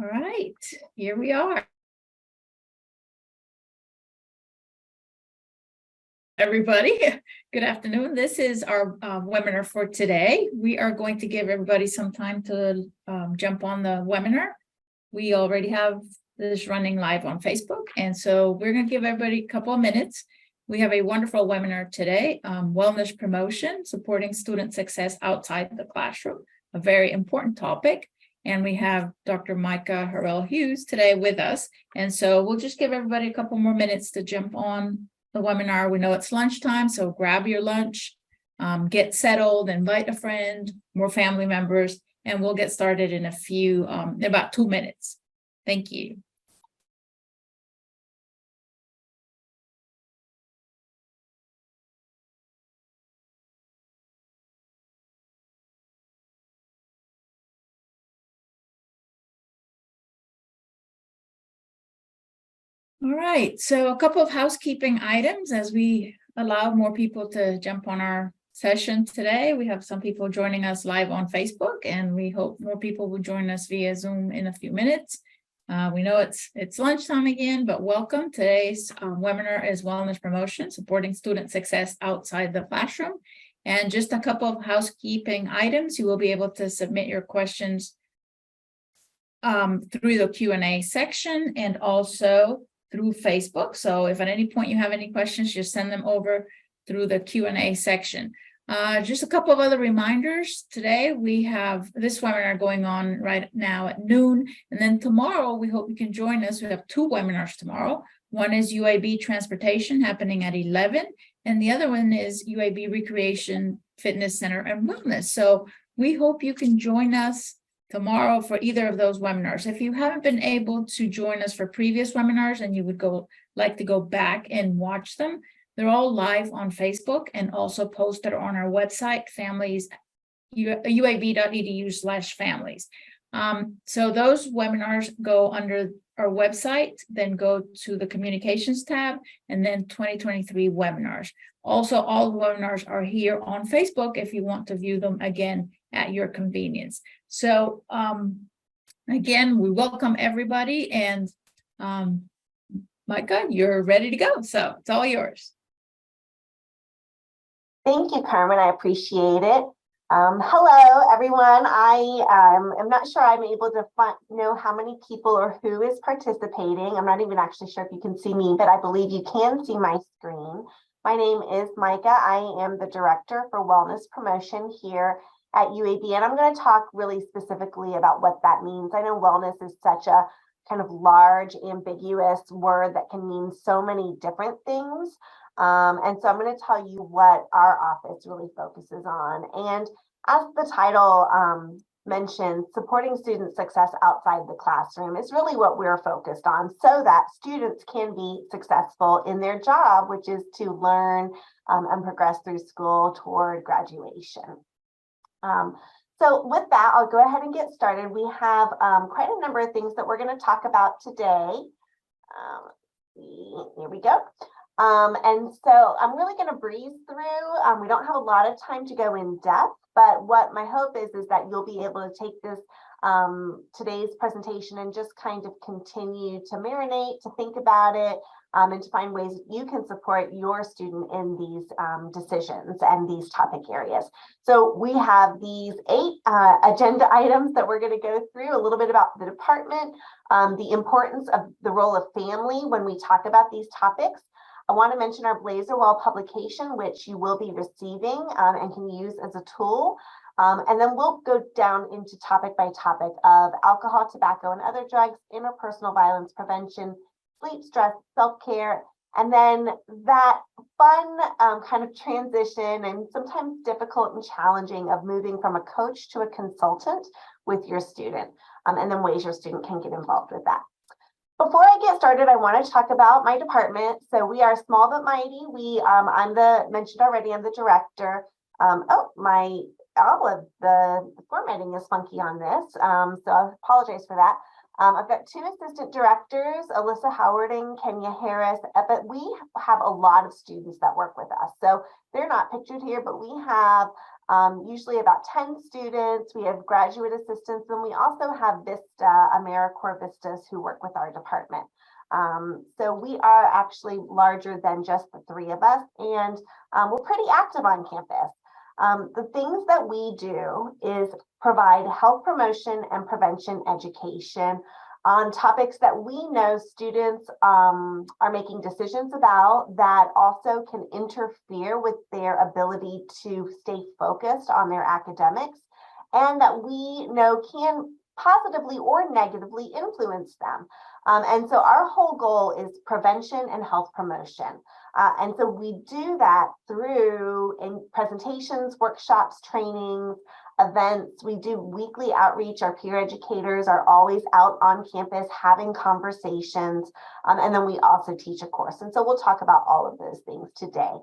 All right, here we are. Everybody, good afternoon. This is our webinar for today. We are going to give everybody some time to jump on the webinar. We already have this running live on Facebook, and so we're going to give everybody a couple of minutes. We have a wonderful webinar today, wellness promotion, supporting student success outside the classroom, a very important topic. And we have Dr. Micah Harrell-Hughes today with us. And so we'll just give everybody a couple more minutes to jump on the webinar. We know it's lunchtime, so grab your lunch, get settled, invite a friend, more family members, and we'll get started in in about 2 minutes. Thank you. All right, so a couple of housekeeping items as we allow more people to jump on our session today. We have some people joining us live on Facebook, and we hope more people will join us via Zoom in a few minutes. We know it's lunchtime again, but welcome. Today's webinar is Wellness Promotion, Supporting Student Success Outside the Classroom. And just a couple of housekeeping items. You will be able to submit your questions through the Q&A section and also through Facebook. So if at any point you have any questions, just send them over through the Q&A section. Just a couple of other reminders. Today we have this webinar going on right now at noon. And then tomorrow, we hope you can join us. We have 2 webinars tomorrow. One is UAB Transportation happening at 11. And the other one is UAB Recreation, Fitness Center and Wellness. So we hope you can join us tomorrow for either of those webinars. If you haven't been able to join us for previous webinars and you would like to go back and watch them, they're all live on Facebook and also posted on our website, uab.edu/families. So those webinars go under our website, then go to the communications tab, and then 2023 webinars. Also, all the webinars are here on Facebook if you want to view them again at your convenience. So again, we welcome everybody, and Micah, you're ready to go. So it's all yours. Thank you, Carmen. I appreciate it. Hello, everyone. I am not sure I'm able to know how many people or who is participating. I'm not even actually sure if you can see me, but I believe you can see my screen. My name is Micah. I am the Director for Wellness Promotion here at UAB, and I'm going to talk really specifically about what that means. I know wellness is such a kind of large, ambiguous word that can mean so many different things. And so I'm going to tell you what our office really focuses on. And as the title mentioned, supporting student success outside the classroom is really what we're focused on so that students can be successful in their job, which is to learn and progress through school toward graduation. So with that, I'll go ahead and get started. We have quite a number of things that we're going to talk about today. Here we go. And so I'm really going to breeze through. We don't have a lot of time to go in depth, but what my hope is that you'll be able to take this today's presentation and just kind of continue to marinate, to think about it, and to find ways you can support your student in these decisions and these topic areas. So we have these 8 agenda items that we're going to go through, a little bit about the department, the importance of the role of family when we talk about these topics. I want to mention our Blazer Wall publication, which you will be receiving and can use as a tool. And then we'll go down into topic by topic of alcohol, tobacco, and other drugs, interpersonal violence prevention, sleep, stress, self-care, and then that fun kind of transition and sometimes difficult and challenging of moving from a coach to a consultant with your student, and then ways your student can get involved with that. Before I get started, I want to talk about my department. So we are small but mighty. I'm mentioned already, I'm the director. All of the formatting is funky on this, so I apologize for that. I've got two assistant directors, Alyssa Howarding, Kenya Harris, but we have a lot of students that work with us. So they're not pictured here, but we have usually about 10 students. We have graduate assistants, and we also have Vista, AmeriCorps Vistas, who work with our department. So we are actually larger than just the three of us, and we're pretty active on campus. The things that we do is provide health promotion and prevention education on topics that we know students are making decisions about that also can interfere with their ability to stay focused on their academics, and that we know can positively or negatively influence them. And so our whole goal is prevention and health promotion. And so we do that through presentations, workshops, trainings, events. We do weekly outreach. Our peer educators are always out on campus having conversations. And then we also teach a course. And so we'll talk about all of those things today.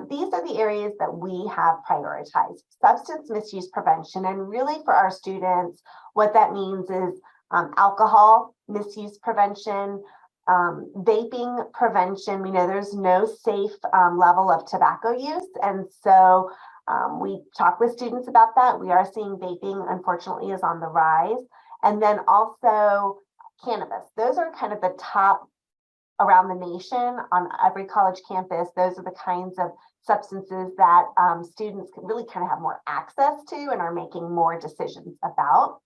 These are the areas that we have prioritized: substance misuse prevention. And really for our students, what that means is alcohol misuse prevention, vaping prevention. We know there's no safe level of tobacco use. And so we talk with students about that. We are seeing vaping, unfortunately, is on the rise. And then also cannabis. Those are kind of the top around the nation on every college campus. Those are the kinds of substances that students can really kind of have more access to and are making more decisions about.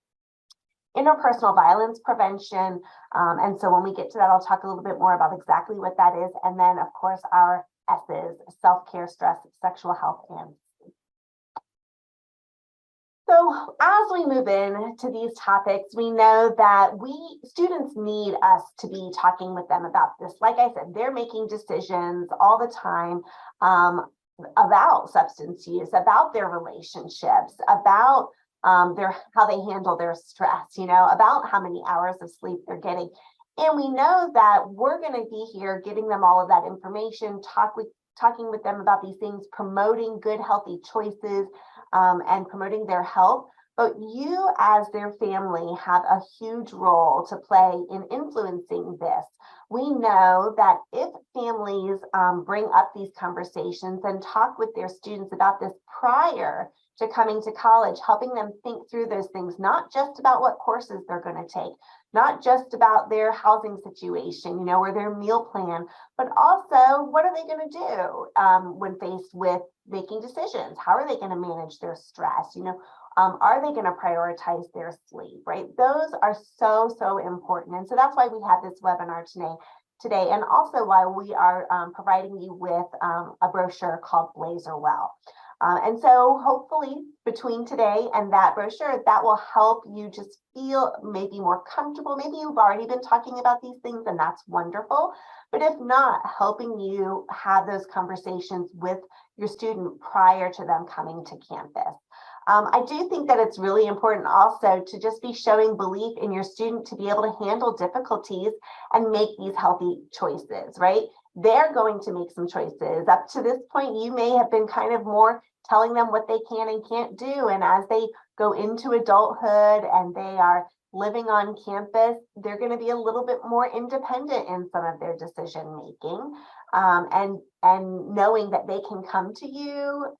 Interpersonal violence prevention. And so when we get to that, I'll talk a little bit more about exactly what that is. And then, of course, our S's: self-care, stress, sexual health, and sleep. So as we move into these topics, we know that students need us to be talking with them about this. Like I said, they're making decisions all the time about substance use, about their relationships, about how they handle their stress, about how many hours of sleep they're getting. And we know that we're going to be here giving them all of that information, talking with them about these things, promoting good, healthy choices, and promoting their health. But you, as their family, have a huge role to play in influencing this. We know that if families bring up these conversations and talk with their students about this prior to coming to college, helping them think through those things, not just about what courses they're going to take, not just about their housing situation, or their meal plan, but also what are they going to do when faced with making decisions? How are they going to manage their stress? Are they going to prioritize their sleep, right? Those are so, so important. And so that's why we have this webinar today, and also why we are providing you with a brochure called Blazer Well. And so hopefully between today and that brochure, that will help you just feel maybe more comfortable. Maybe you've already been talking about these things, and that's wonderful. But if not, helping you have those conversations with your student prior to them coming to campus. I do think that it's really important also to just be showing belief in your student to be able to handle difficulties and make these healthy choices, right? They're going to make some choices. Up to this point, you may have been kind of more telling them what they can and can't do. And as they go into adulthood and they are living on campus, they're going to be a little bit more independent in some of their decision making, and knowing that they can come to you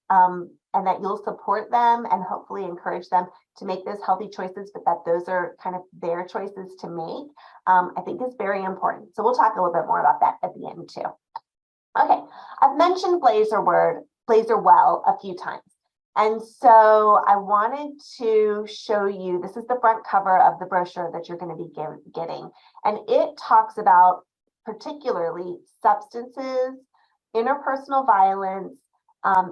and that you'll support them and hopefully encourage them to make those healthy choices, but that those are kind of their choices to make, I think is very important. So we'll talk a little bit more about that at the end too. Okay, I've mentioned Blazer Well a few times. And so I wanted to show you, this is the front cover of the brochure that you're going to be getting. And it talks about particularly substances, interpersonal violence.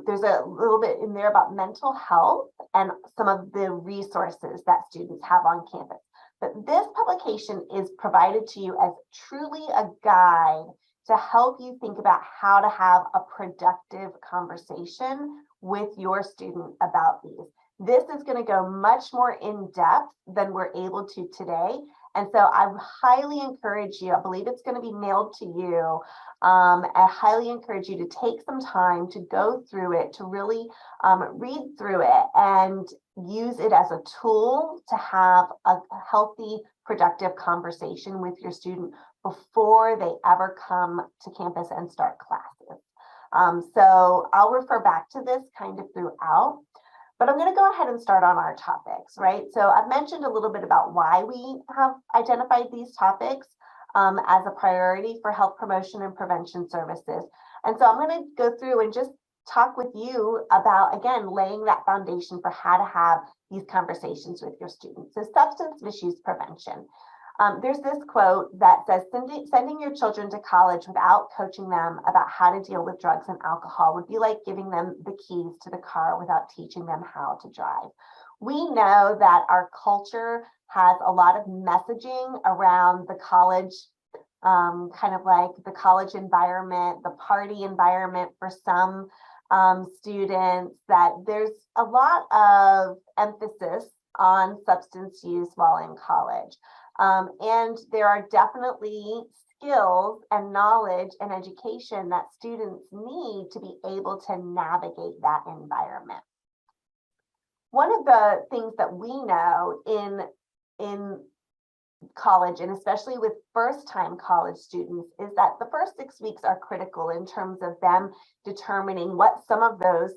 There's a little bit in there about mental health and some of the resources that students have on campus. But this publication is provided to you as truly a guide to help you think about how to have a productive conversation with your student about these. This is going to go much more in depth than we're able to today. And so I highly encourage you, I believe it's going to be mailed to you. I highly encourage you to take some time to go through it, to really read through it and use it as a tool to have a healthy, productive conversation with your student before they ever come to campus and start classes. So I'll refer back to this kind of throughout. But I'm going to go ahead and start on our topics, right? So I've mentioned a little bit about why we have identified these topics as a priority for health promotion and prevention services. And so I'm going to go through and just talk with you about, again, laying that foundation for how to have these conversations with your students. So substance misuse prevention. There's this quote that says, sending your children to college without coaching them about how to deal with drugs and alcohol would be like giving them the keys to the car without teaching them how to drive. We know that our culture has a lot of messaging around the college, kind of like the college environment, the party environment for some students, that there's a lot of emphasis on substance use while in college. And there are definitely skills and knowledge and education that students need to be able to navigate that environment. One of the things that we know in college, and especially with first-time college students, is that the first 6 weeks are critical in terms of them determining what some of those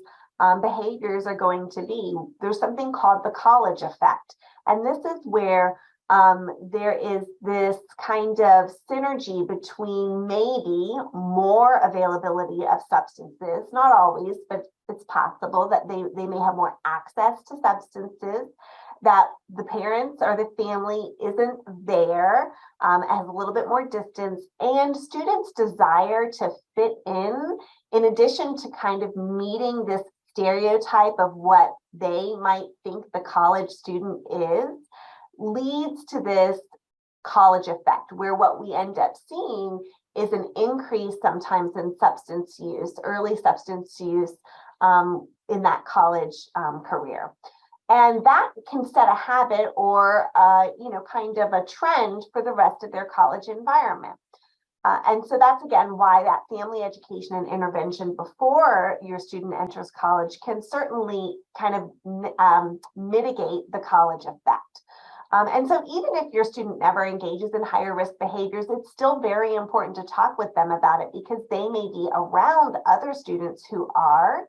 behaviors are going to be. There's something called the college effect. And this is where there is this kind of synergy between maybe more availability of substances, not always, but it's possible that they may have more access to substances, that the parents or the family isn't there, has a little bit more distance, and students' desire to fit in addition to kind of meeting this stereotype of what they might think the college student is, leads to this college effect, where what we end up seeing is an increase sometimes in substance use, early substance use in that college career. And that can set a habit or, kind of a trend for the rest of their college environment. And so that's, again, why that family education and intervention before your student enters college can certainly kind of mitigate the college effect. And so even if your student never engages in higher risk behaviors, it's still very important to talk with them about it, because they may be around other students who are,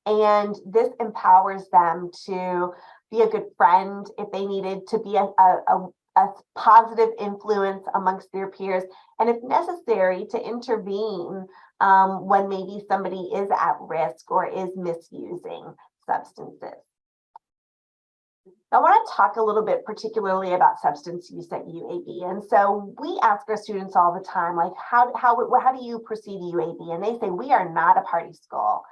and this empowers them to be a good friend if they needed to be a positive influence amongst their peers, and if necessary, to intervene when maybe somebody is at risk or is misusing substances. I want to talk a little bit particularly about substance use at UAB. And so we ask our students all the time, like, how do you perceive UAB? And they say, we are not a party school,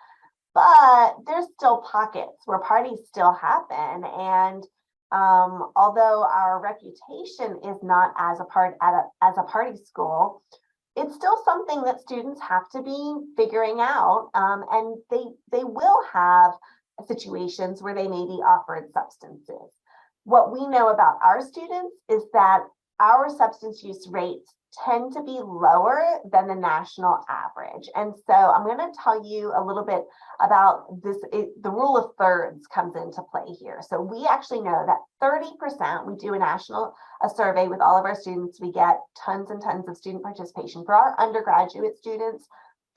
but there's still pockets where parties still happen. And although our reputation is not as a party school, it's still something that students have to be figuring out. And they will have situations where they may be offered substances. What we know about our students is that our substance use rates tend to be lower than the national average. And so I'm going to tell you a little bit about this. The rule of thirds comes into play here. So we actually know that 30%, we do a survey with all of our students, we get tons and tons of student participation. For our undergraduate students,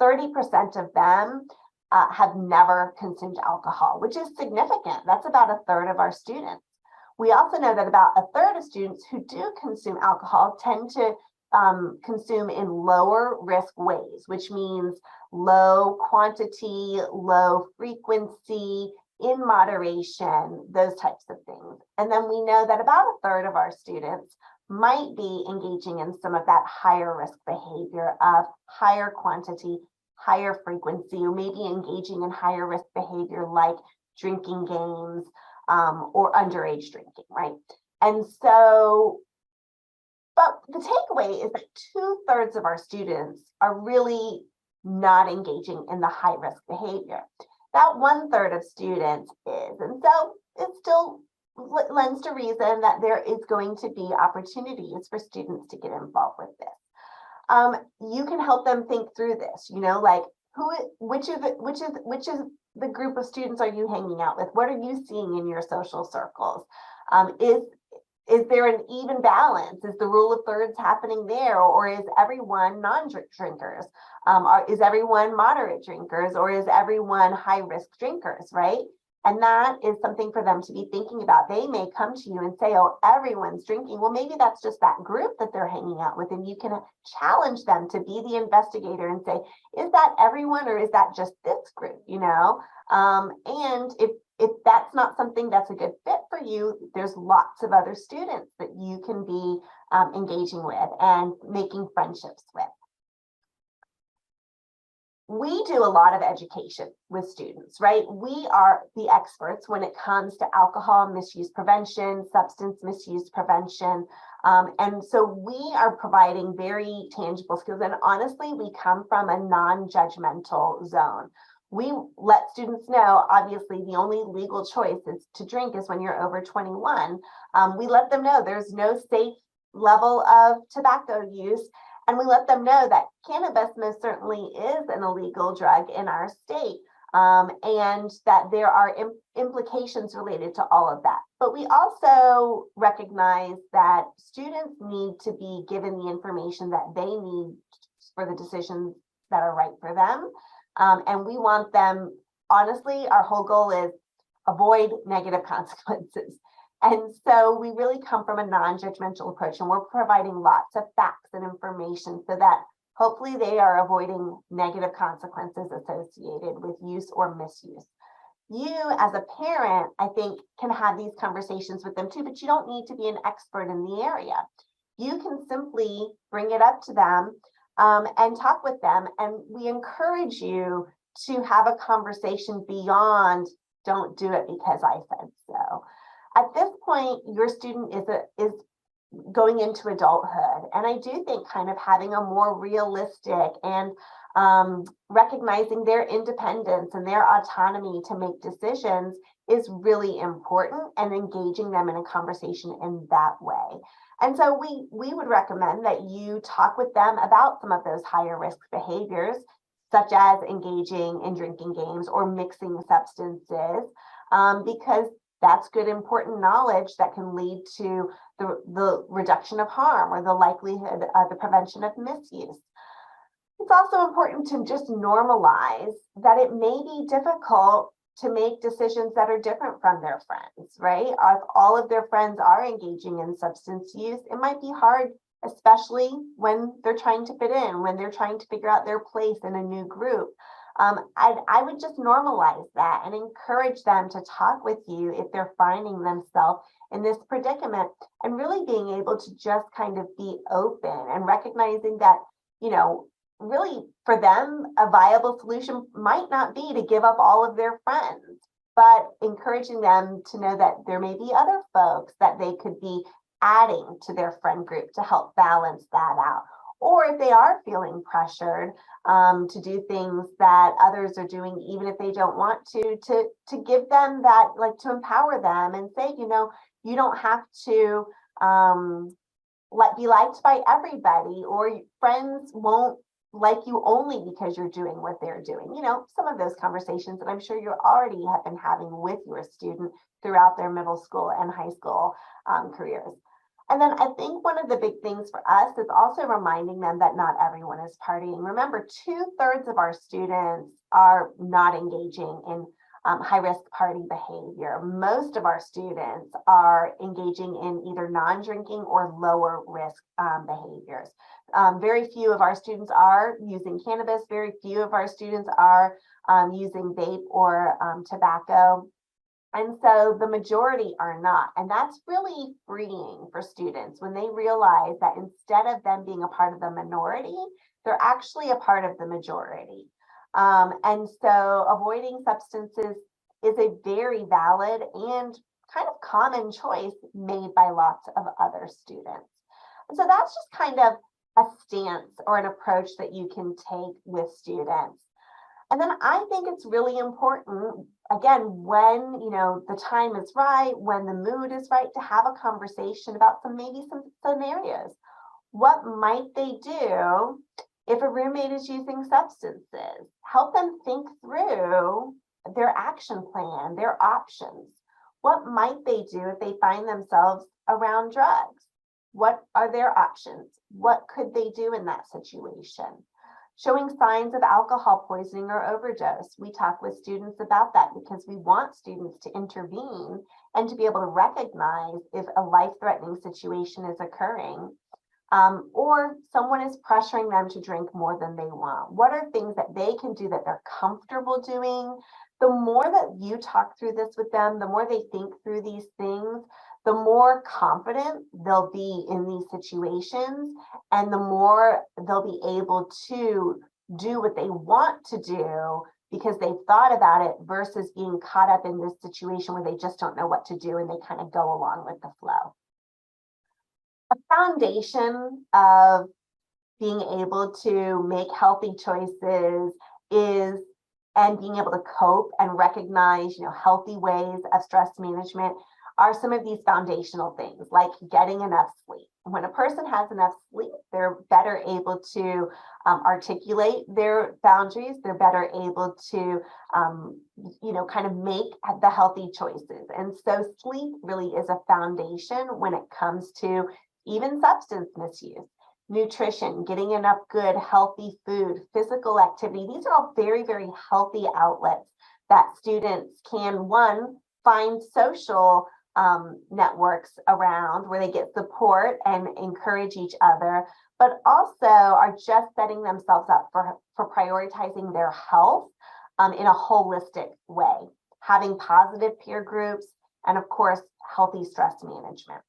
30% of them have never consumed alcohol, which is significant. That's about a third of our students. We also know that about a third of students who do consume alcohol tend to consume in lower risk ways, which means low quantity, low frequency, in moderation, those types of things. And then we know that about a third of our students might be engaging in some of that higher risk behavior of higher quantity, higher frequency, or maybe engaging in higher risk behavior like drinking games or underage drinking, right? And so, but the takeaway is that 2/3 of our students are really not engaging in the high risk behavior. That 1/3 of students is, and so it's still lends to reason that there is going to be opportunities for students to get involved with this. You can help them think through this, like which is the group of students are you hanging out with? What are you seeing in your social circles? Is there an even balance? Is the rule of thirds happening there, or is everyone non-drinkers? Is everyone moderate drinkers, or is everyone high-risk drinkers, right? And that is something for them to be thinking about. They may come to you and say, oh, everyone's drinking. Well, maybe that's just that group that they're hanging out with. And you can challenge them to be the investigator and say, is that everyone, or is that just this group, And if that's not something that's a good fit for you, there's lots of other students that you can be engaging with and making friendships with. We do a lot of education with students, right? We are the experts when it comes to alcohol misuse prevention, substance misuse prevention. And so we are providing very tangible skills. And honestly, we come from a non-judgmental zone. We let students know, obviously, the only legal choice is to drink is when you're over 21. We let them know there's no safe level of tobacco use. And we let them know that cannabis most certainly is an illegal drug in our state, and that there are implications related to all of that. But we also recognize that students need to be given the information that they need for the decisions that are right for them. And we want them, honestly, our whole goal is avoid negative consequences. And so we really come from a non-judgmental approach, and we're providing lots of facts and information so that hopefully they are avoiding negative consequences associated with use or misuse. You as a parent, I think, can have these conversations with them too, but you don't need to be an expert in the area. You can simply bring it up to them and talk with them. And we encourage you to have a conversation beyond, don't do it because I said so. At this point, your student is going into adulthood. And I do think kind of having a more realistic and recognizing their independence and their autonomy to make decisions is really important, and engaging them in a conversation in that way. And so we would recommend that you talk with them about some of those higher risk behaviors, such as engaging in drinking games or mixing substances, because that's good, important knowledge that can lead to the reduction of harm or the likelihood of the prevention of misuse. It's also important to just normalize that it may be difficult to make decisions that are different from their friends, right? If all of their friends are engaging in substance use, it might be hard, especially when they're trying to fit in, when they're trying to figure out their place in a new group. I would just normalize that and encourage them to talk with you if they're finding themselves in this predicament, and really being able to just kind of be open and recognizing that, really for them, a viable solution might not be to give up all of their friends, but encouraging them to know that there may be other folks that they could be adding to their friend group to help balance that out. Or if they are feeling pressured to do things that others are doing, even if they don't want to give them that, like, to empower them and say, you don't have to be liked by everybody, or friends won't like you only because you're doing what they're doing. Some of those conversations that I'm sure you already have been having with your student throughout their middle school and high school careers. And then I think one of the big things for us is also reminding them that not everyone is partying. Remember, 2/3 of our students are not engaging in high-risk party behavior. Most of our students are engaging in either non-drinking or lower risk behaviors. Very few of our students are using cannabis. Very few of our students are using vape or tobacco. And so the majority are not. And that's really freeing for students when they realize that instead of them being a part of the minority, they're actually a part of the majority. And so avoiding substances is a very valid and kind of common choice made by lots of other students. And so that's just kind of a stance or an approach that you can take with students. And then I think it's really important, again, when, the time is right, when the mood is right, to have a conversation about maybe some scenarios. What might they do if a roommate is using substances? Help them think through their action plan, their options. What might they do if they find themselves around drugs? What are their options? What could they do in that situation? Showing signs of alcohol poisoning or overdose. We talk with students about that because we want students to intervene and to be able to recognize if a life-threatening situation is occurring, or someone is pressuring them to drink more than they want. What are things that they can do that they're comfortable doing? The more that you talk through this with them, the more they think through these things, the more confident they'll be in these situations, and the more they'll be able to do what they want to do because they've thought about it, versus being caught up in this situation where they just don't know what to do and they kind of go along with the flow. A foundation of being able to make healthy choices is, and being able to cope and recognize, healthy ways of stress management, are some of these foundational things, like getting enough sleep. When a person has enough sleep, they're better able to articulate their boundaries. They're better able to, kind of make the healthy choices. And so sleep really is a foundation when it comes to even substance misuse. Nutrition, getting enough good, healthy food, physical activity. These are all very, very healthy outlets that students can, one, find social networks around where they get support and encourage each other, but also are just setting themselves up for prioritizing their health in a holistic way, having positive peer groups, and of course, healthy stress management.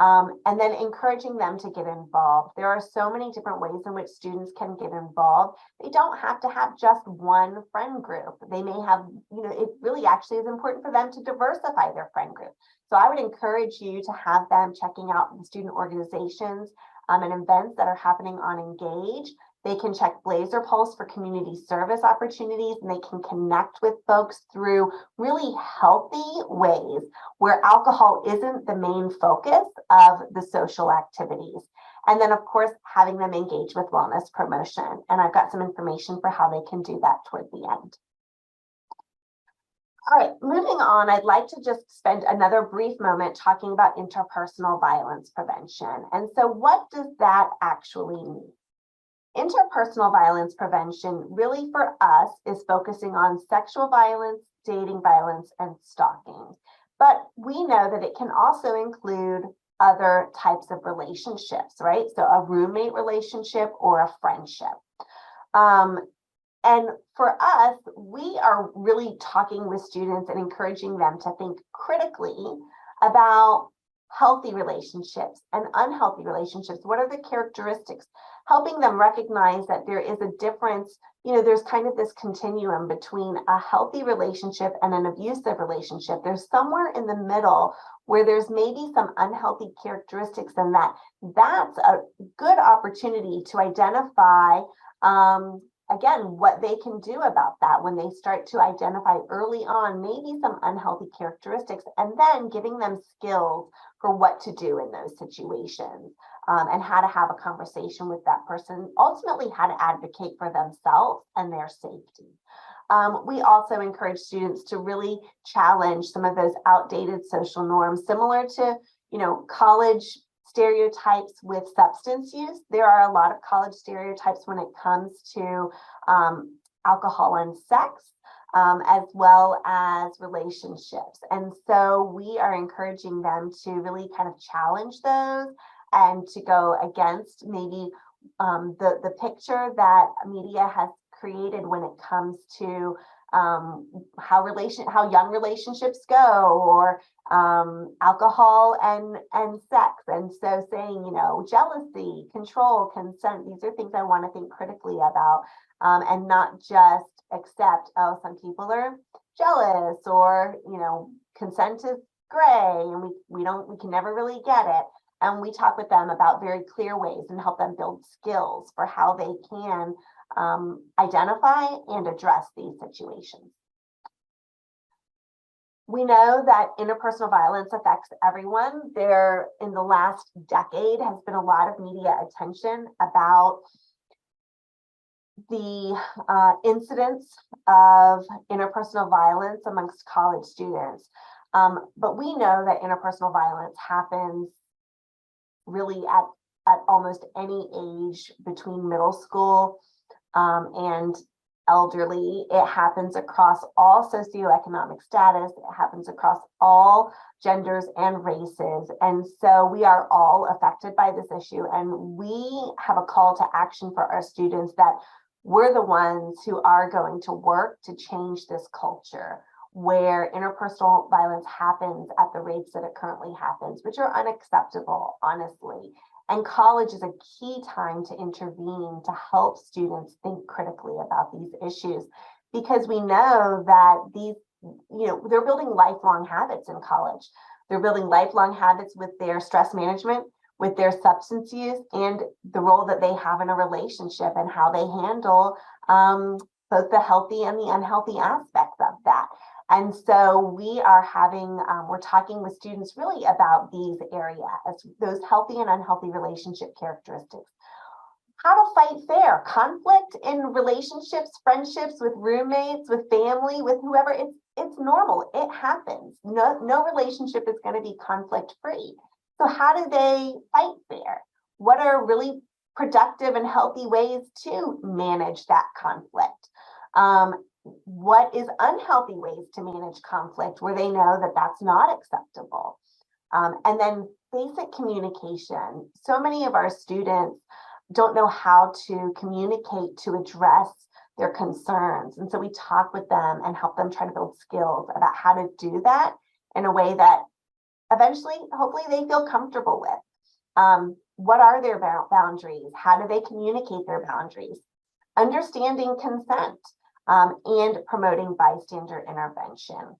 And then encouraging them to get involved. There are so many different ways in which students can get involved. They don't have to have just one friend group. They may have, it really actually is important for them to diversify their friend group. So I would encourage you to have them checking out the student organizations and events that are happening on Engage. They can check Blazer Pulse for community service opportunities, and they can connect with folks through really healthy ways where alcohol isn't the main focus of the social activities. And then, of course, having them engage with wellness promotion. And I've got some information for how they can do that toward the end. All right, moving on, I'd like to just spend another brief moment talking about interpersonal violence prevention. And so what does that actually mean? Interpersonal violence prevention really for us is focusing on sexual violence, dating violence, and stalking. But we know that it can also include other types of relationships, right? So a roommate relationship or a friendship. And for us, we are really talking with students and encouraging them to think critically about healthy relationships and unhealthy relationships. What are the characteristics? Helping them recognize that there is a difference. There's kind of this continuum between a healthy relationship and an abusive relationship. There's somewhere in the middle where there's maybe some unhealthy characteristics, and that's a good opportunity to identify again, what they can do about that when they start to identify early on maybe some unhealthy characteristics, and then giving them skills for what to do in those situations, and how to have a conversation with that person, ultimately how to advocate for themselves and their safety. We also encourage students to really challenge some of those outdated social norms, similar to, college stereotypes with substance use. There are a lot of college stereotypes when it comes to alcohol and sex, as well as relationships. And so we are encouraging them to really kind of challenge those and to go against maybe the picture that media has created when it comes to how young relationships go, or alcohol and sex. And so saying, jealousy, control, consent, these are things I want to think critically about, and not just accept, oh, some people are jealous, or, consent is gray and we can never really get it. And we talk with them about very clear ways and help them build skills for how they can identify and address these situations. We know that interpersonal violence affects everyone. There, in the last decade, has been a lot of media attention about the incidence of interpersonal violence amongst college students. But we know that interpersonal violence happens really at almost any age between middle school and elderly. It happens across all socioeconomic status. It happens across all genders and races. And so we are all affected by this issue. And we have a call to action for our students that we're the ones who are going to work to change this culture where interpersonal violence happens at the rates that it currently happens, which are unacceptable, honestly. And college is a key time to intervene to help students think critically about these issues, because we know that these, they're building lifelong habits in college. They're building lifelong habits with their stress management, with their substance use, and the role that they have in a relationship and how they handle both the healthy and the unhealthy aspects of that. And so we are we're talking with students really about these areas, those healthy and unhealthy relationship characteristics. How to fight fair, conflict in relationships, friendships, with roommates, with family, with whoever, it's normal, it happens. No relationship is going to be conflict free. So how do they fight fair? What are really productive and healthy ways to manage that conflict? What is unhealthy ways to manage conflict where they know that that's not acceptable? And then basic communication. So many of our students don't know how to communicate to address their concerns. And so we talk with them and help them try to build skills about how to do that in a way that eventually, hopefully, they feel comfortable with. What are their boundaries? How do they communicate their boundaries? Understanding consent. And promoting bystander intervention.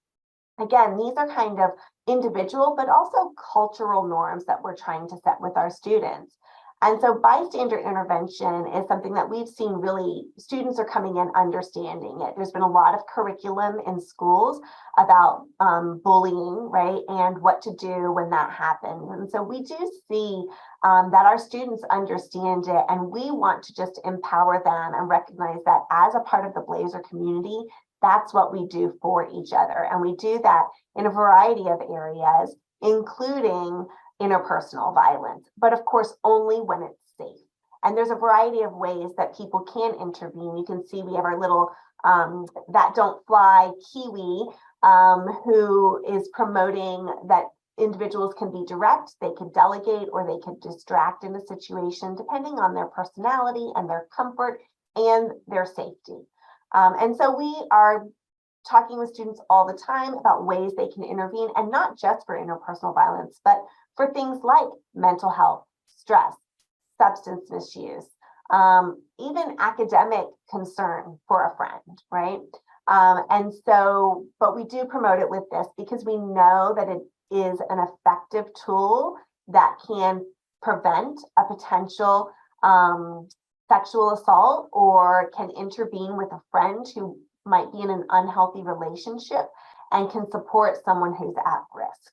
Again, these are kind of individual, but also cultural norms that we're trying to set with our students. And so bystander intervention is something that we've seen really, students are coming in understanding it. There's been a lot of curriculum in schools about bullying, right? And what to do when that happens. And so we do see that our students understand it, and we want to just empower them and recognize that as a part of the Blazer community, that's what we do for each other. And we do that in a variety of areas, including interpersonal violence, but of course, only when it's safe. And there's a variety of ways that people can intervene. You can see we have our little That Don't Fly Kiwi, who is promoting that individuals can be direct, they could delegate, or they could distract in a situation, depending on their personality and their comfort and their safety. And so we are talking with students all the time about ways they can intervene, and not just for interpersonal violence, but for things like mental health, stress, substance misuse, even academic concern for a friend, right? And so, but we do promote it with this because we know that it is an effective tool that can prevent a potential sexual assault, or can intervene with a friend who might be in an unhealthy relationship and can support someone who's at risk.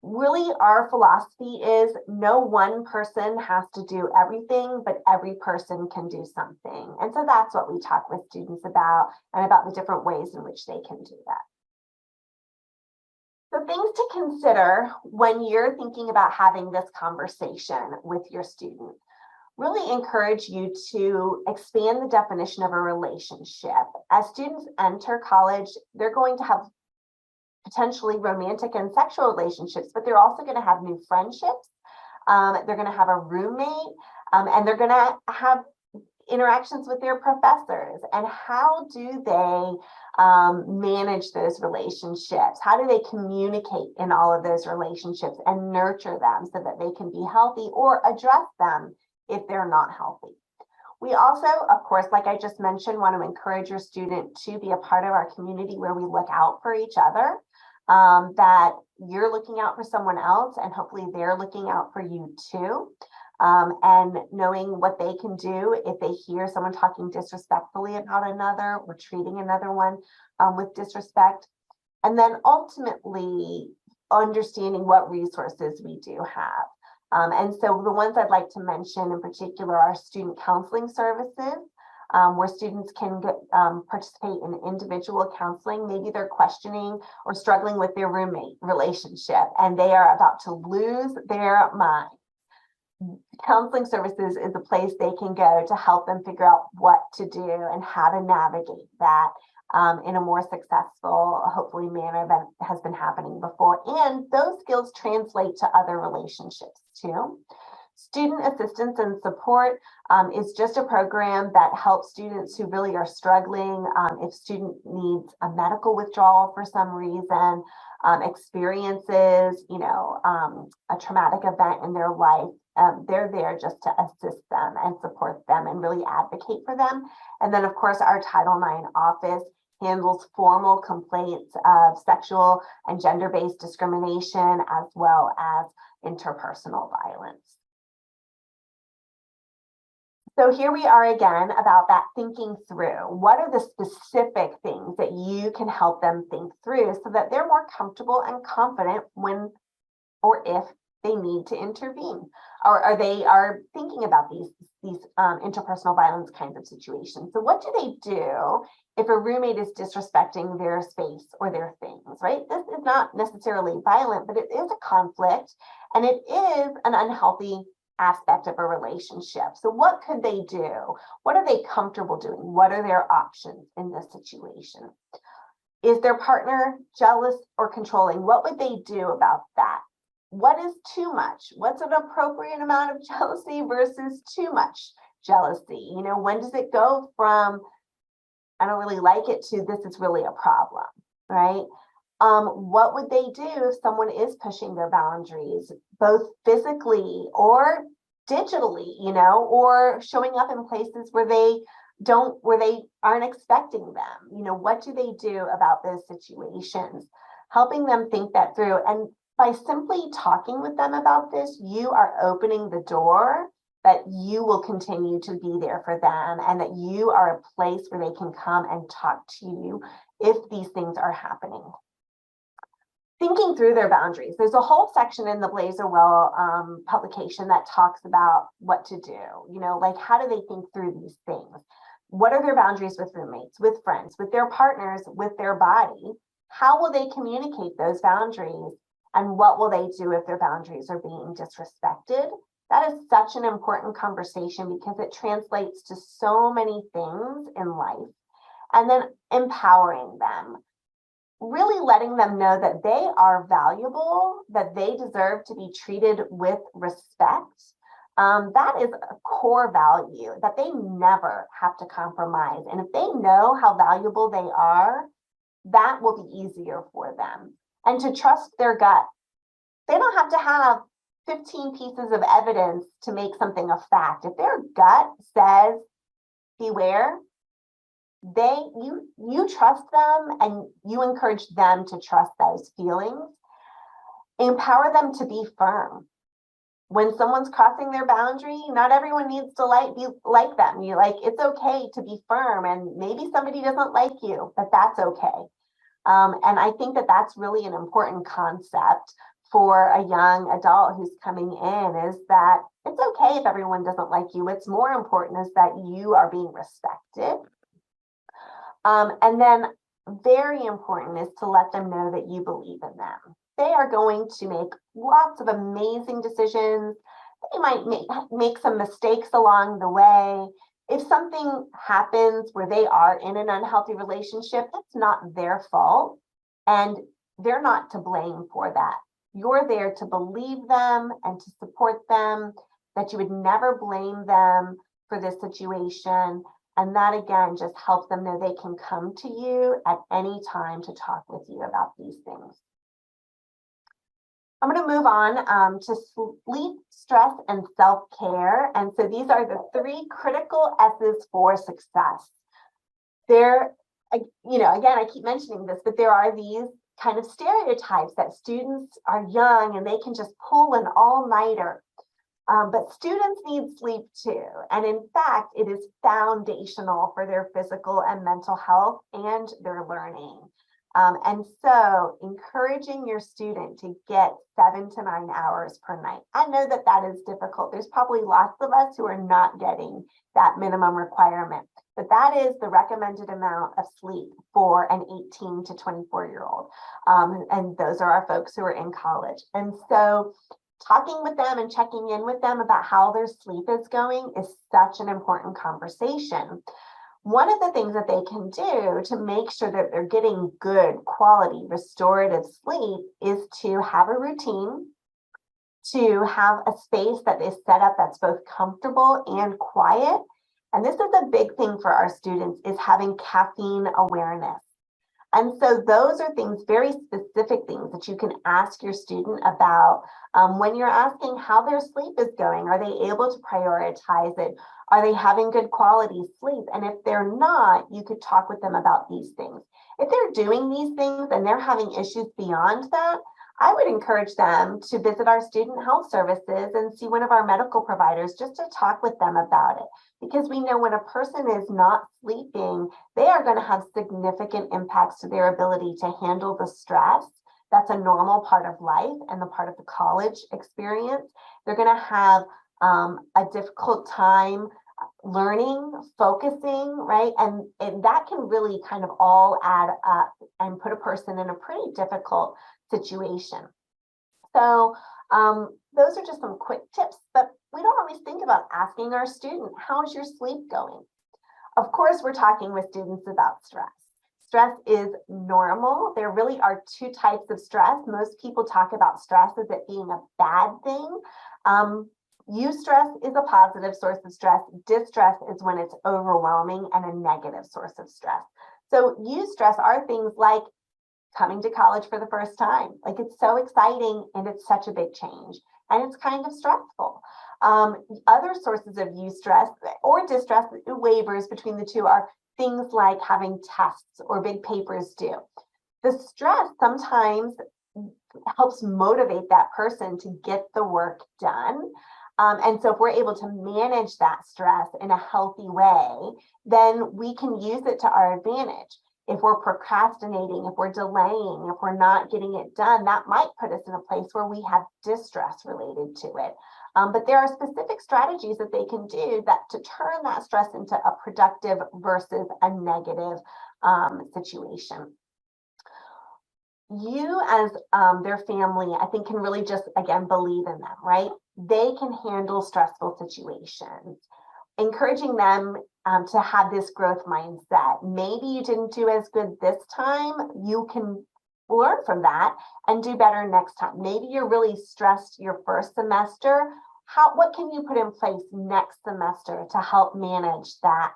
Really, our philosophy is no one person has to do everything, but every person can do something. And so that's what we talk with students about, and about the different ways in which they can do that. So things to consider when you're thinking about having this conversation with your student. Really encourage you to expand the definition of a relationship. As students enter college, they're going to have potentially romantic and sexual relationships, but they're also going to have new friendships. They're going to have a roommate, and they're going to have interactions with their professors. And how do they manage those relationships? How do they communicate in all of those relationships and nurture them so that they can be healthy, or address them if they're not healthy? We also, of course, like I just mentioned, want to encourage your student to be a part of our community where we look out for each other, that you're looking out for someone else, and hopefully they're looking out for you too. and knowing what they can do if they hear someone talking disrespectfully about another or treating another one with disrespect. And then ultimately understanding what resources we do have. And so the ones I'd like to mention in particular are student counseling services, where students can participate in individual counseling. Maybe they're questioning or struggling with their roommate relationship and they are about to lose their mind. Counseling services is a place they can go to help them figure out what to do and how to navigate that in a more successful, hopefully, manner than has been happening before. And those skills translate to other relationships too. Student assistance and support is just a program that helps students who really are struggling. If student needs a medical withdrawal for some reason, experiences, a traumatic event in their life, they're there just to assist them and support them and really advocate for them. And then, of course, our Title IX office handles formal complaints of sexual and gender-based discrimination as well as interpersonal violence. So here we are again about that thinking through. What are the specific things that you can help them think through so that they're more comfortable and confident when or if they need to intervene, or they are thinking about these interpersonal violence kinds of situations. So what do they do if a roommate is disrespecting their space or their things, right? This is not necessarily violent, but it is a conflict and it is an unhealthy aspect of a relationship. So what could they do? What are they comfortable doing? What are their options in this situation? Is their partner jealous or controlling? What would they do about that? What is too much? What's an appropriate amount of jealousy versus too much jealousy? When does it go from I don't really like it to this is really a problem, right? What would they do if someone is pushing their boundaries, both physically or digitally, or showing up in places where they aren't expecting them? What do they do about those situations? Helping them think that through. And by simply talking with them about this, you are opening the door that you will continue to be there for them and that you are a place where they can come and talk to you if these things are happening. Thinking through their boundaries. There's a whole section in the Blazer-Well publication that talks about what to do, like how do they think through these things? What are their boundaries with roommates, with friends, with their partners, with their body? How will they communicate those boundaries? And what will they do if their boundaries are being disrespected? That is such an important conversation because it translates to so many things in life. And then empowering them, really letting them know that they are valuable, that they deserve to be treated with respect. That is a core value that they never have to compromise. And if they know how valuable they are, that will be easier for them. And to trust their gut. They don't have to have 15 pieces of evidence to make something a fact. If their gut says, beware, you trust them and you encourage them to trust those feelings. Empower them to be firm. When someone's crossing their boundary, not everyone needs to be like them. It's okay to be firm, and maybe somebody doesn't like you, but that's okay. And I think that that's really an important concept for a young adult who's coming in, is that it's okay if everyone doesn't like you. What's more important is that you are being respected. And then very important is to let them know that you believe in them. They are going to make lots of amazing decisions. They might make some mistakes along the way. If something happens where they are in an unhealthy relationship, that's not their fault. And they're not to blame for that. You're there to believe them and to support them, that you would never blame them for this situation. And that, again, just helps them know they can come to you at any time to talk with you about these things. I'm going to move on to sleep, stress, and self-care. And so these are the 3 critical S's for success. Again, I keep mentioning this, but there are these kind of stereotypes that students are young and they can just pull an all-nighter. But students need sleep too. And in fact, it is foundational for their physical and mental health and their learning. And so encouraging your student to get 7 to 9 hours per night. I know that that is difficult. There's probably lots of us who are not getting that minimum requirement, but that is the recommended amount of sleep for an 18 to 24-year-old. And those are our folks who are in college. And so talking with them and checking in with them about how their sleep is going is such an important conversation. One of the things that they can do to make sure that they're getting good quality restorative sleep is to have a routine, to have a space that is set up that's both comfortable and quiet. And this is a big thing for our students, is having caffeine awareness. And so those are things, very specific things that you can ask your student about when you're asking how their sleep is going. Are they able to prioritize it? Are they having good quality sleep? And if they're not, you could talk with them about these things. If they're doing these things and they're having issues beyond that, I would encourage them to visit our student health services and see one of our medical providers just to talk with them about it. Because we know when a person is not sleeping, they are going to have significant impacts to their ability to handle the stress. That's a normal part of life and the part of the college experience. They're going to have a difficult time learning, focusing, right? And that can really kind of all add up and put a person in a pretty difficult situation. So those are just some quick tips, but we don't always think about asking our student, how's your sleep going? Of course, we're talking with students about stress. Stress is normal. There really are two types of stress. Most people talk about stress as it being a bad thing. Eustress is a positive source of stress. Distress is when it's overwhelming and a negative source of stress. So eustress are things like coming to college for the first time. Like, it's so exciting and it's such a big change and it's kind of stressful. Other sources of eustress or distress, waivers between the two, are things like having tests or big papers due. The stress sometimes helps motivate that person to get the work done. And so if we're able to manage that stress in a healthy way, then we can use it to our advantage. If we're procrastinating, if we're delaying, if we're not getting it done, that might put us in a place where we have distress related to it. But there are specific strategies that they can do that to turn that stress into a productive versus a negative situation. You as their family, I think, can really just, again, believe in them, right? They can handle stressful situations. Encouraging them to have this growth mindset. Maybe you didn't do as good this time. You can learn from that and do better next time. Maybe you're really stressed your first semester. What can you put in place next semester to help manage that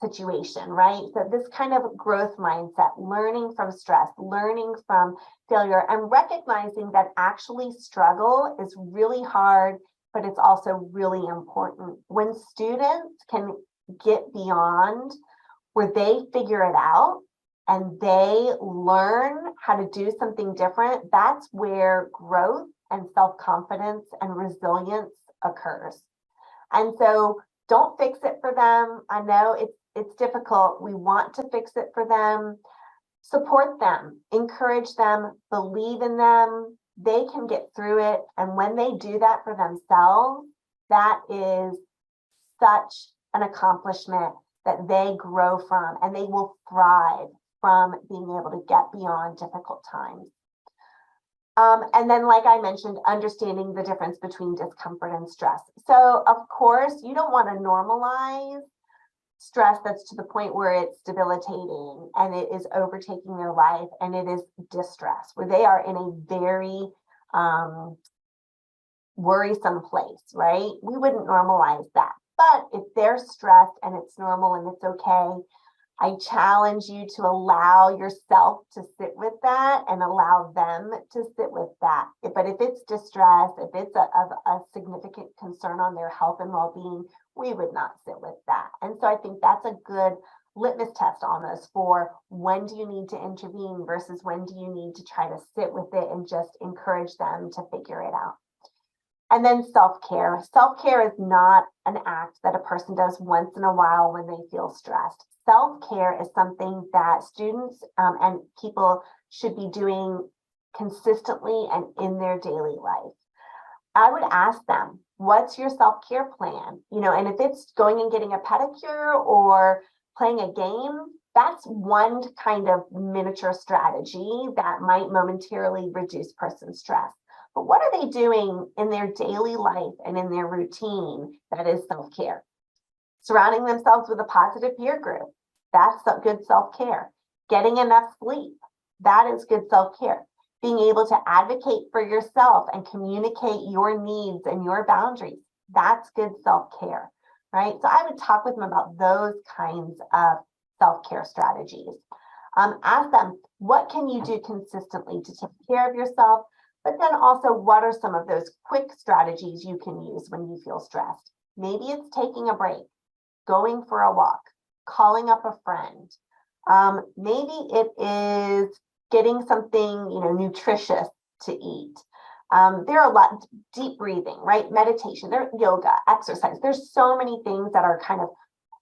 situation, right? So this kind of growth mindset, learning from stress, learning from failure, and recognizing that actually struggle is really hard, but it's also really important. When students can get beyond where they figure it out and they learn how to do something different, that's where growth and self-confidence and resilience occurs. And so don't fix it for them. I know it's difficult. We want to fix it for them. Support them, encourage them, believe in them. They can get through it. And when they do that for themselves, that is such an accomplishment that they grow from, and they will thrive from being able to get beyond difficult times. And then, like I mentioned, understanding the difference between discomfort and stress. So, of course, you don't want to normalize stress that's to the point where it's debilitating and it is overtaking their life, and it is distress where they are in a very worrisome place, right? We wouldn't normalize that. But if they're stressed and it's normal and it's okay, I challenge you to allow yourself to sit with that and allow them to sit with that. But if it's distress, if it's a significant concern on their health and well-being, we would not sit with that. And so I think that's a good litmus test almost for when do you need to intervene versus when do you need to try to sit with it and just encourage them to figure it out. And then self-care. Self-care is not an act that a person does once in a while when they feel stressed. Self-care is something that students and people should be doing consistently and in their daily life. I would ask them, what's your self-care plan? You know, and if it's going and getting a pedicure or playing a game, that's one kind of miniature strategy that might momentarily reduce person's stress. But what are they doing in their daily life and in their routine that is self-care? Surrounding themselves with a positive peer group, that's good self-care. Getting enough sleep, that is good self-care. Being able to advocate for yourself and communicate your needs and your boundaries, that's good self-care, right? So I would talk with them about those kinds of self-care strategies. Ask them, what can you do consistently to take care of yourself? But then also, what are some of those quick strategies you can use when you feel stressed? Maybe it's taking a break, going for a walk, calling up a friend. Maybe it is getting something, nutritious to eat. There are a lot, deep breathing, right? Meditation, there, yoga, exercise. There's so many things that are kind of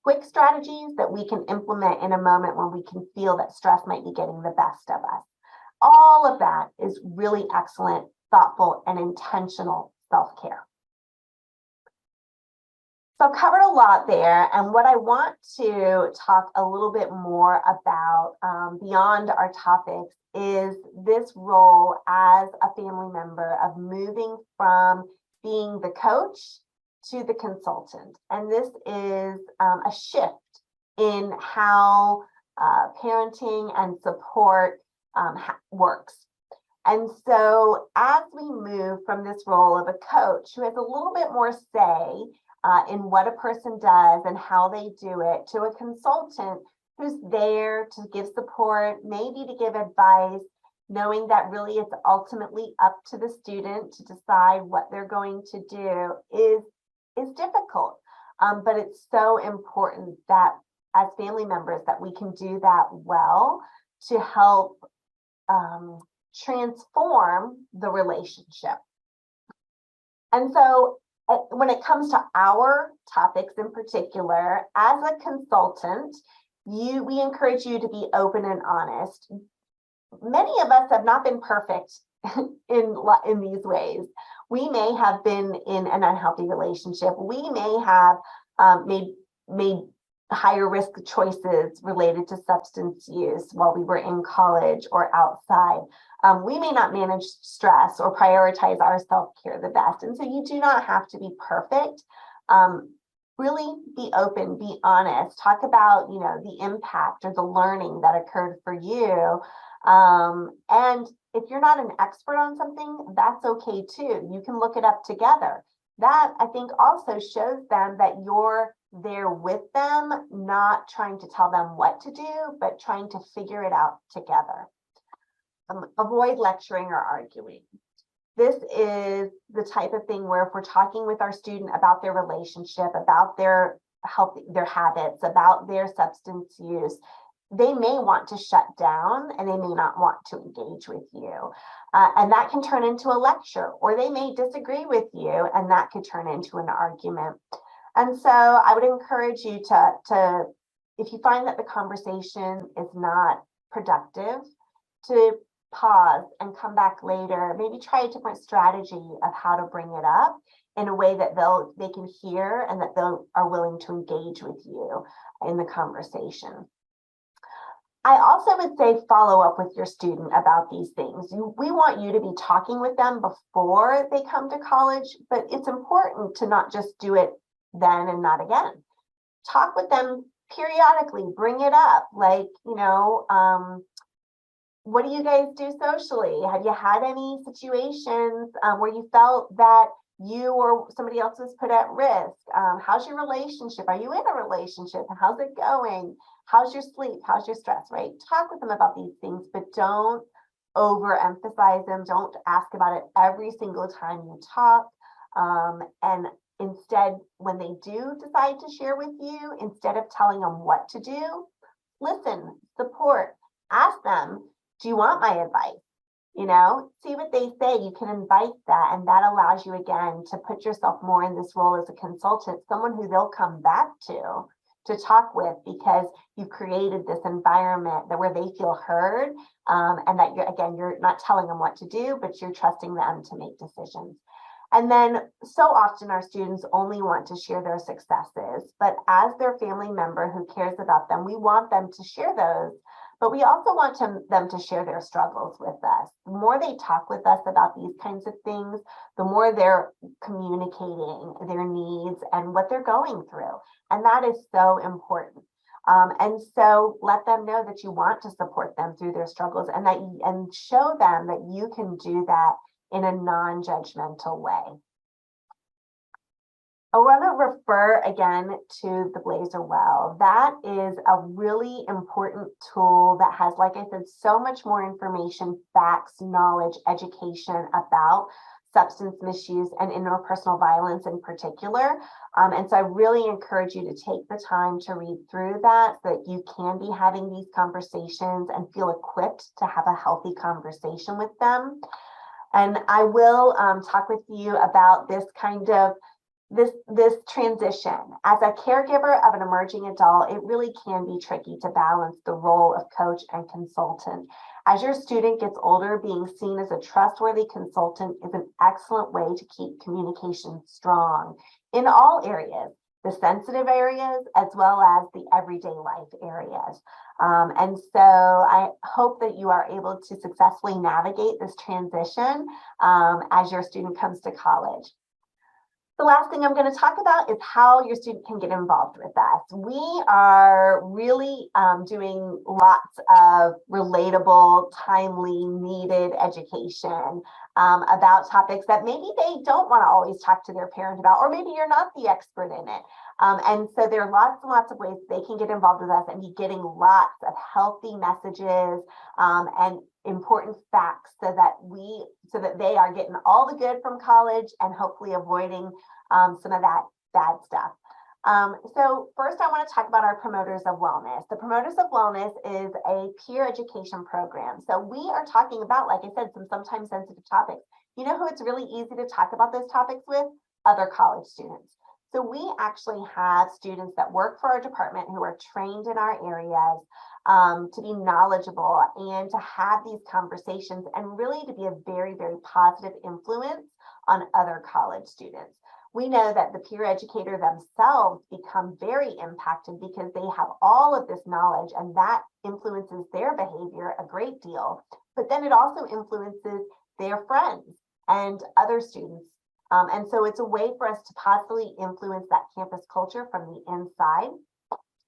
quick strategies that we can implement in a moment when we can feel that stress might be getting the best of us. All of that is really excellent, thoughtful, and intentional self-care. So I've covered a lot there, and what I want to talk a little bit more about beyond our topics is this role as a family member of moving from being the coach to the consultant. And this is a shift in how parenting and support works. And so as we move from this role of a coach who has a little bit more say in what a person does and how they do it, to a consultant who's there to give support, maybe to give advice, knowing that really it's ultimately up to the student to decide what they're going to do is difficult. But it's so important that as family members that we can do that well to help transform the relationship. And so when it comes to our topics in particular, as a consultant, we encourage you to be open and honest. Many of us have not been perfect in these ways. We may have been in an unhealthy relationship. We may have made higher risk choices related to substance use while we were in college or outside. We may not manage stress or prioritize our self-care the best. And so you do not have to be perfect. Really be open, be honest, talk about, the impact or the learning that occurred for you. And if you're not an expert on something, that's okay too. You can look it up together. That, I think, also shows them that you're there with them, not trying to tell them what to do, but trying to figure it out together. Avoid lecturing or arguing. This is the type of thing where if we're talking with our student about their relationship, about their health, their habits, about their substance use, they may want to shut down and they may not want to engage with you. And that can turn into a lecture, or they may disagree with you and that could turn into an argument. And so I would encourage you to if you find that the conversation is not productive, to pause and come back later, maybe try a different strategy of how to bring it up in a way that they can hear and that they are willing to engage with you in the conversation. I also would say follow up with your student about these things. We want you to be talking with them before they come to college, but it's important to not just do it then and not again. Talk with them periodically, bring it up, like, what do you guys do socially? Have you had any situations where you felt that you or somebody else was put at risk? How's your relationship? Are you in a relationship? How's it going? How's your sleep? How's your stress, right? Talk with them about these things, but don't overemphasize them. Don't ask about it every single time you talk. And instead, when they do decide to share with you, instead of telling them what to do, listen, support, ask them, do you want my advice? see what they say. You can invite that, and that allows you again to put yourself more in this role as a consultant, someone who they'll come back to talk with, because you created this environment that where they feel heard, and that you're not telling them what to do, but you're trusting them to make decisions. And then so often our students only want to share their successes, but as their family member who cares about them, we want them to share those, but we also want them to share their struggles with us. The more they talk with us about these kinds of things, the more they're communicating their needs and what they're going through. And that is so important. And so let them know that you want to support them through their struggles, and show them that you can do that in a non-judgmental way. I want to refer again to the Blazer Well. That is a really important tool that has, like I said, so much more information, facts, knowledge, education about substance misuse and interpersonal violence in particular. And so I really encourage you to take the time to read through that so that you can be having these conversations and feel equipped to have a healthy conversation with them. And I will talk with you about this kind of this transition. As a caregiver of an emerging adult, it really can be tricky to balance the role of coach and consultant. As your student gets older, being seen as a trustworthy consultant is an excellent way to keep communication strong in all areas, the sensitive areas as well as the everyday life areas. And so I hope that you are able to successfully navigate this transition as your student comes to college. The last thing I'm going to talk about is how your student can get involved with us. We are really doing lots of relatable, timely, needed education about topics that maybe they don't want to always talk to their parent about, or maybe you're not the expert in it. And so there are lots and lots of ways they can get involved with us and be getting lots of healthy messages and important facts so that they are getting all the good from college and hopefully avoiding some of that bad stuff. So first I want to talk about our Promoters of Wellness. The Promoters of Wellness is a peer education program. So we are talking about, like I said, some sometimes sensitive topics. You know who it's really easy to talk about those topics with? Other college students. So we actually have students that work for our department who are trained in our areas to be knowledgeable and to have these conversations and really to be a very, very positive influence on other college students. We know that the peer educator themselves become very impacted because they have all of this knowledge, and that influences their behavior a great deal. But then it also influences their friends and other students. And so it's a way for us to positively influence that campus culture from the inside.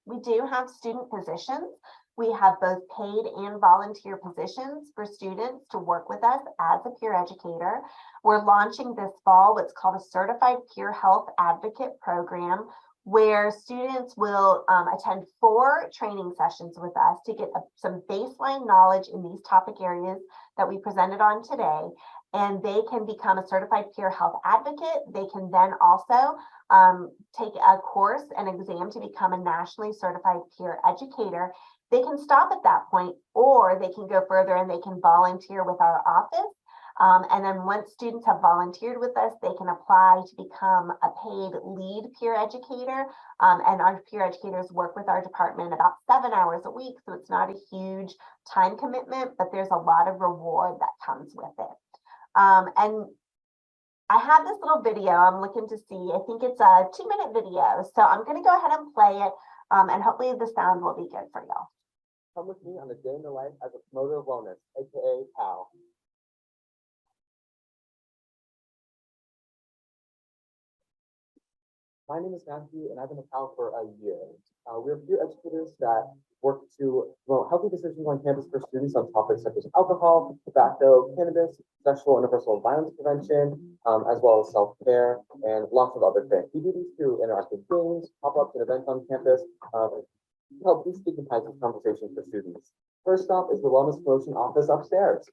We do have student positions. We have both paid and volunteer positions for students to work with us as a peer educator. We're launching this fall what's called a Certified Peer Health Advocate program, where students will attend 4 training sessions with us to get some baseline knowledge in these topic areas that we presented on today. And they can become a certified peer health advocate. They can then also take a course, an exam to become a nationally certified peer educator. They can stop at that point, or they can go further and they can volunteer with our office. And then once students have volunteered with us, they can apply to become a paid lead peer educator. And our peer educators work with our department about 7 hours a week. So it's not a huge time commitment, but there's a lot of reward that comes with it. And I have this little video I'm looking to see. I think it's a 2-minute video. So I'm going to go ahead and play it. And hopefully the sound will be good for y'all. Come with me on a day in the life as a promoter of wellness, aka PAL. My name is Matthew, and I've been a PAL for a year. We're peer educators that work to promote healthy decisions on campus for students on topics such as alcohol, tobacco, cannabis, sexual and interpersonal violence prevention, as well as self-care and lots of other things. We do these through interactive games, pop-ups, and events on campus to help destigmatize this conversation for students. First off is the Wellness Promotion Office upstairs.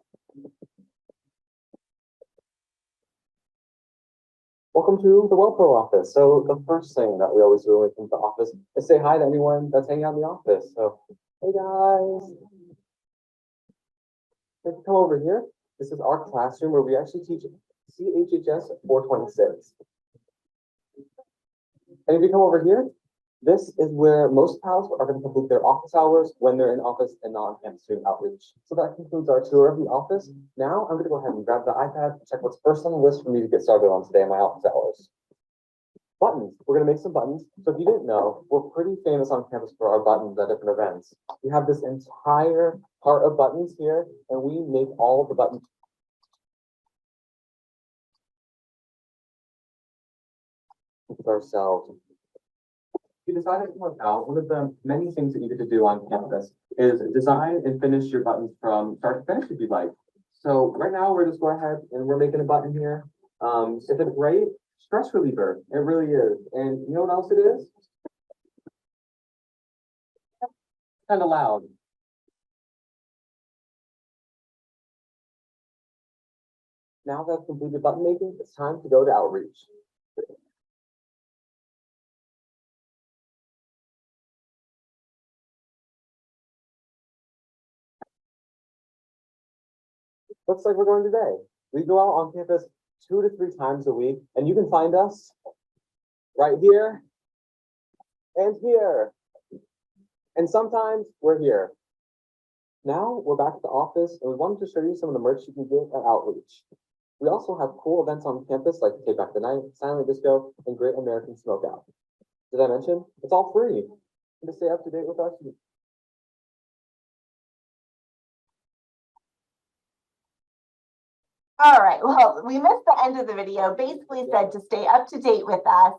Welcome to the WellPro office. So the first thing that we always do when we come to the office is say hi to anyone that's hanging out in the office. So, hey guys, come over here. This is our classroom where we actually teach CHHS 426. And if you come over here, this is where most pals are going to complete their office hours when they're in office and not on campus doing outreach. So that concludes our tour of the office. Now I'm going to go ahead and grab the iPad and check what's first on the list for me to get started on today in my office hours. Buttons. We're going to make some buttons. So if you didn't know, we're pretty famous on campus for our buttons at different events. We have this entire part of buttons here, and we make all of the buttons ourselves. We decided to work out one of the many things that you get to do on campus is design and finish your buttons from start to finish if you'd like. So right now we're just going ahead and we're making a button here. It's a great stress reliever. It really is. And you know what else it is? Kind of loud. Now that I've completed button making, it's time to go to outreach. Looks like we're going today. We go out on campus 2 to 3 times a week, and you can find us right here and here. And sometimes we're here. Now we're back at the office, and we wanted to show you some of the merch you can get at Outreach. We also have cool events on campus like Take Back the Night, Silent Disco, and Great American Smokeout. Did I mention? It's all free. And to stay up to date with us, All right, well, we missed the end of the video. Basically said to stay up to date with us.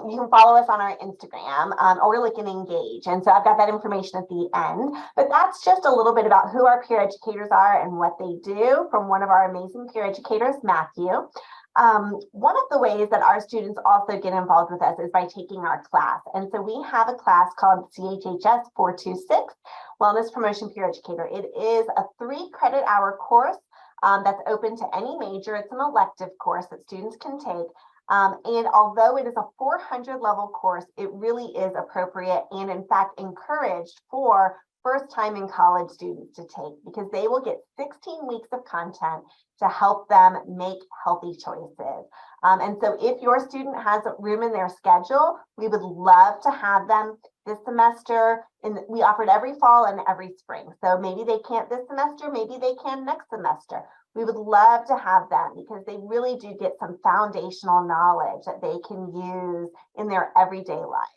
You can follow us on our Instagram or like an Engage. And so I've got that information at the end. But that's just a little bit about who our peer educators are and what they do from one of our amazing peer educators, Matthew. One of the ways that our students also get involved with us is by taking our class. And so we have a class called CHHS 426, Wellness Promotion Peer Educator. It is a 3-credit-hour course that's open to any major. It's an elective course that students can take. And although it is a 400 level course, it really is appropriate and in fact encouraged for first time in college students to take, because they will get 16 weeks of content to help them make healthy choices. And so if your student has room in their schedule, we would love to have them this semester. And we offer it every fall and every spring. So maybe they can't this semester, maybe they can next semester. We would love to have them because they really do get some foundational knowledge that they can use in their everyday life.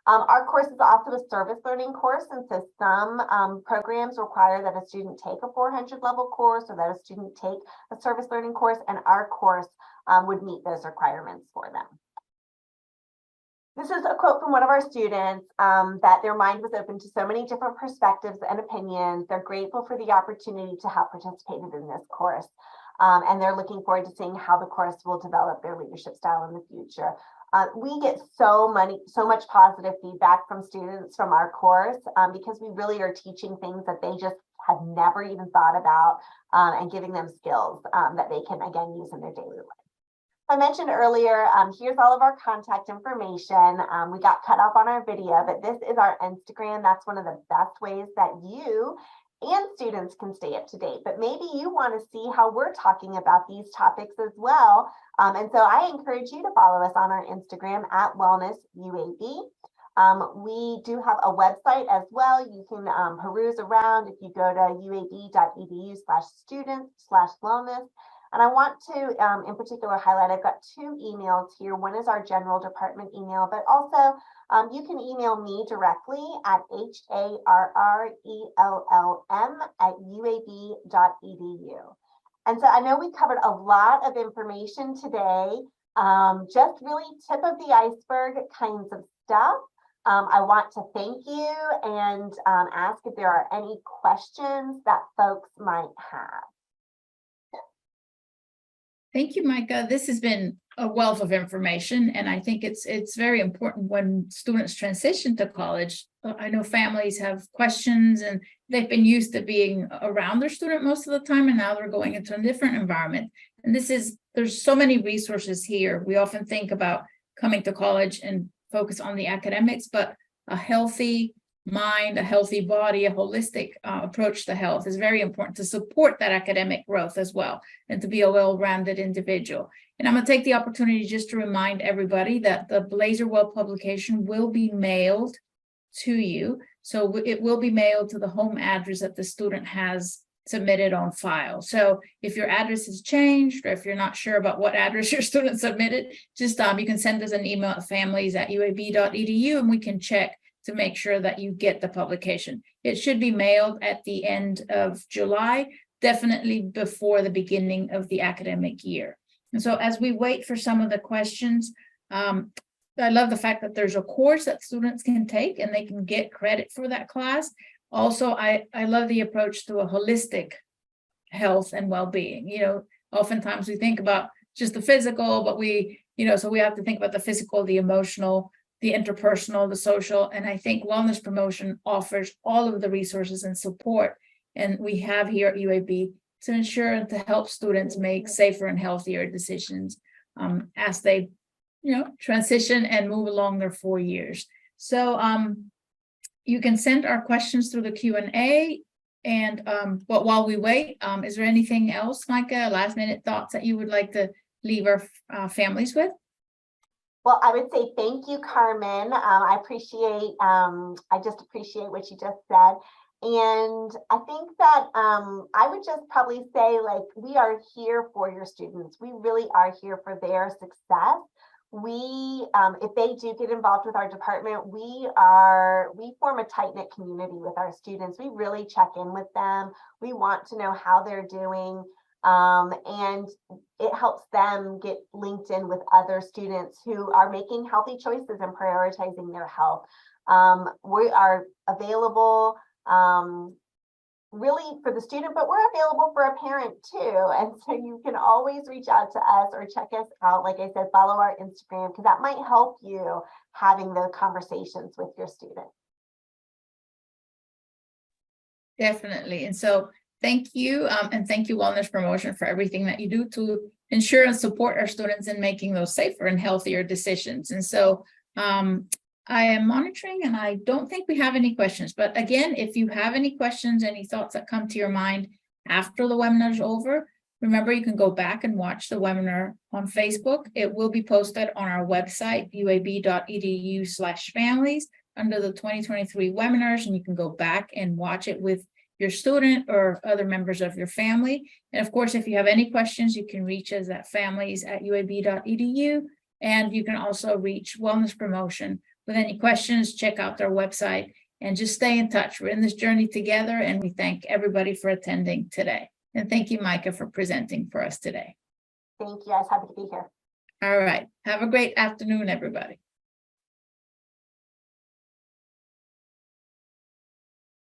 Our course is also a service learning course, and so some programs require that a student take a 400 level course or that a student take a service learning course, and our course would meet those requirements for them. This is a quote from one of our students that their mind was open to so many different perspectives and opinions. They're grateful for the opportunity to have participated in this course. And they're looking forward to seeing how the course will develop their leadership style in the future. We get so much positive feedback from students from our course because we really are teaching things that they just have never even thought about and giving them skills that they can again use in their daily life. I mentioned earlier, here's all of our contact information. We got cut off on our video, but this is our Instagram. That's one of the best ways that you and students can stay up to date. But maybe you want to see how we're talking about these topics as well. And so I encourage you to follow us on our Instagram at Wellness UAB. We do have a website as well. You can peruse around if you go to uab.edu/students/wellness. And I want to, in particular, highlight, I've got 2 emails here. One is our general department email, but also you can email me directly at harrellm@uab.edu. And so I know we covered a lot of information today, just really tip of the iceberg kinds of stuff. I want to thank you and ask if there are any questions that folks might have. Thank you, Micah. This has been a wealth of information, and I think it's very important when students transition to college. I know families have questions and they've been used to being around their student most of the time, and now they're going into a different environment. And there's so many resources here. We often think about coming to college and focus on the academics, but a healthy mind, a healthy body, a holistic approach to health is very important to support that academic growth as well, and to be a well-rounded individual. And I'm going to take the opportunity just to remind everybody that the Blazer-Well publication will be mailed to you. So it will be mailed to the home address that the student has submitted on file. So if your address has changed, or if you're not sure about what address your student submitted, just you can send us an email at families@uab.edu, and we can check to make sure that you get the publication. It should be mailed at the end of July, definitely before the beginning of the academic year. And so as we wait for some of the questions, I love the fact that there's a course that students can take and they can get credit for that class. Also, I love the approach to a holistic health and well-being. Oftentimes we think about just the physical, but so we have to think about the physical, the emotional, the interpersonal, the social. And I think Wellness Promotion offers all of the resources and support, and we have here at UAB to ensure and to help students make safer and healthier decisions as they transition and move along their 4 years. So you can send our questions through the Q&A. And but while we wait, is there anything else, Micah, last minute thoughts that you would like to leave our families with? Well, I would say thank you, Carmen. I just appreciate what you just said. And I think that I would just probably say, like, we are here for your students. We really are here for their success. If they do get involved with our department, we form a tight-knit community with our students. We really check in with them. We want to know how they're doing. And it helps them get linked in with other students who are making healthy choices and prioritizing their health. We are available really for the student, but we're available for a parent too. And so you can always reach out to us or check us out. Like I said, follow our Instagram, because that might help you having the conversations with your student. Definitely. And so thank you. And thank you, Wellness Promotion, for everything that you do to ensure and support our students in making those safer and healthier decisions. And so I am monitoring, and I don't think we have any questions. But again, if you have any questions, any thoughts that come to your mind after the webinar is over, remember you can go back and watch the webinar on Facebook. It will be posted on our website, uab.edu/families, under the 2023 webinars, and you can go back and watch it with your student or other members of your family. And of course, if you have any questions, you can reach us at families@uab.edu, and you can also reach Wellness Promotion with any questions. Check out their website and just stay in touch. We're in this journey together, and we thank everybody for attending today. And thank you, Micah, for presenting for us today. Thank you. I was happy to be here. All right. Have a great afternoon, everybody.